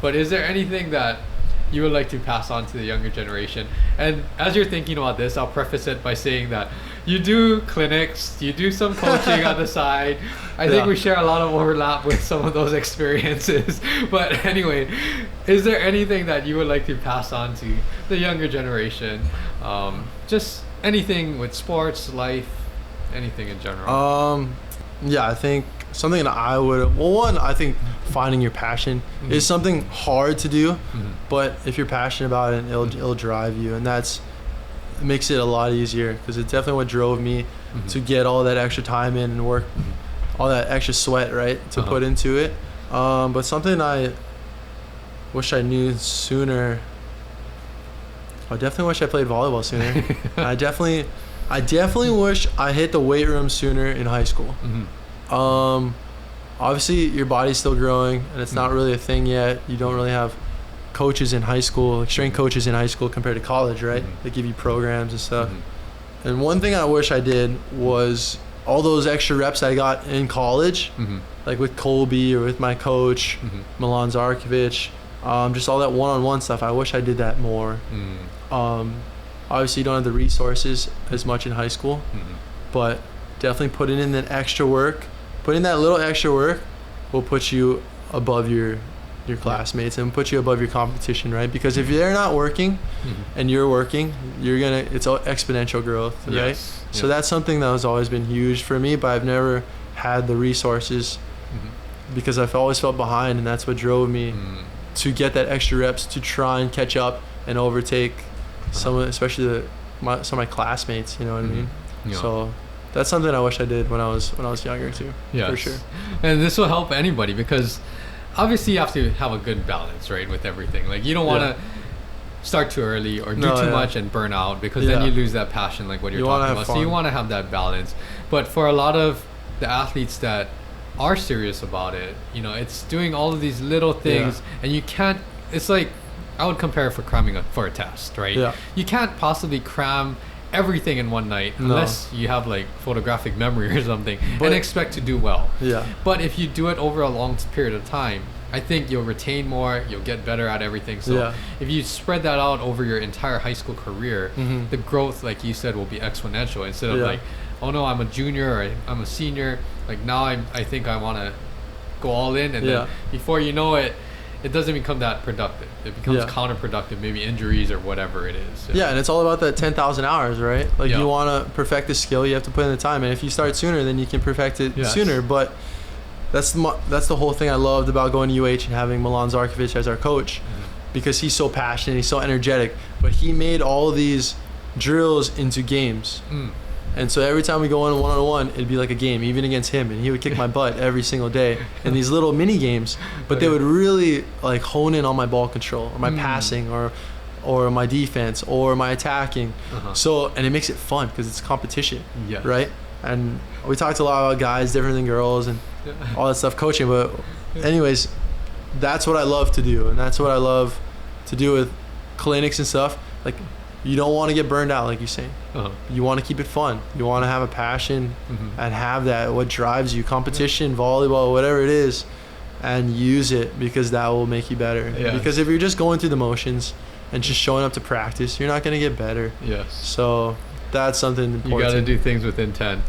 But is there anything that you would like to pass on to the younger generation? And as you're thinking about this, I'll preface it by saying that you do clinics, you do some coaching on the side. I think we share a lot of overlap with some of those experiences. But anyway, is there anything that you would like to pass on to the younger generation? Just anything with sports, life, anything in general. Yeah, I think something that I think finding your passion is something hard to do, but if you're passionate about it, it'll drive you, and it makes it a lot easier, because it's definitely what drove me to get all that extra time in and work, all that extra sweat, right, to put into it. But something I wish I knew sooner, I definitely wish I played volleyball sooner. I definitely wish I hit the weight room sooner in high school. Obviously your body's still growing and it's not really a thing yet. You don't really have coaches in high school, like strength coaches in high school compared to college, right? They give you programs and stuff. And one thing I wish I did was all those extra reps I got in college, like with Colby or with my coach, Milan Zarkovic, just all that one-on-one stuff. I wish I did that more. Obviously you don't have the resources as much in high school, but definitely putting in that extra work. Putting that little extra work will put you above your classmates and put you above your competition, right? Because if they're not working and you're working, it's exponential growth, right? Yes. So that's something that has always been huge for me, but I've never had the resources because I've always felt behind, and that's what drove me to get that extra reps to try and catch up and overtake some, especially some of my classmates. You know what I mean? Yeah. So that's something I wish I did when I was younger too. Yes. For sure. And this will help anybody, because obviously you have to have a good balance, right, with everything. Like you don't want to start too early or do too much and burn out, because then you lose that passion, like what you're talking about. So you want to have that balance. But for a lot of the athletes that are serious about it, it's doing all of these little things, and you can't. It's like I would compare it for cramming for a test, right? Yeah. You can't possibly cram everything in one night unless you have like photographic memory or something and expect to do well. Yeah. But if you do it over a long period of time, I think you'll retain more, you'll get better at everything. So if you spread that out over your entire high school career, the growth, like you said, will be exponential. Instead of like, oh no, I'm a junior or I'm a senior, like now I think I want to go all in, and then before you know it, it doesn't become that productive. It becomes counterproductive, maybe injuries or whatever it is. Yeah, and it's all about that 10,000 hours, right? Like you want to perfect the skill, you have to put in the time. And if you start sooner, then you can perfect it sooner. But that's the whole thing I loved about going to UH and having Milan Zarkovic as our coach, because he's so passionate, he's so energetic. But he made all of these drills into games. And so every time we go in one-on-one, it'd be like a game, even against him. And he would kick my butt every single day in these little mini games. But they would really like hone in on my ball control or my passing or my defense or my attacking. So, and it makes it fun because it's competition, right? And we talked a lot about guys different than girls and all that stuff, coaching. But anyways, that's what I love to do. And that's what I love to do with clinics and stuff. Like, you don't want to get burned out, like you're saying. You want to keep it fun. You want to have a passion and have that, what drives you, competition, volleyball, whatever it is, and use it, because that will make you better. Because if you're just going through the motions and just showing up to practice, you're not going to get better. So that's something important. You got to do things with intent.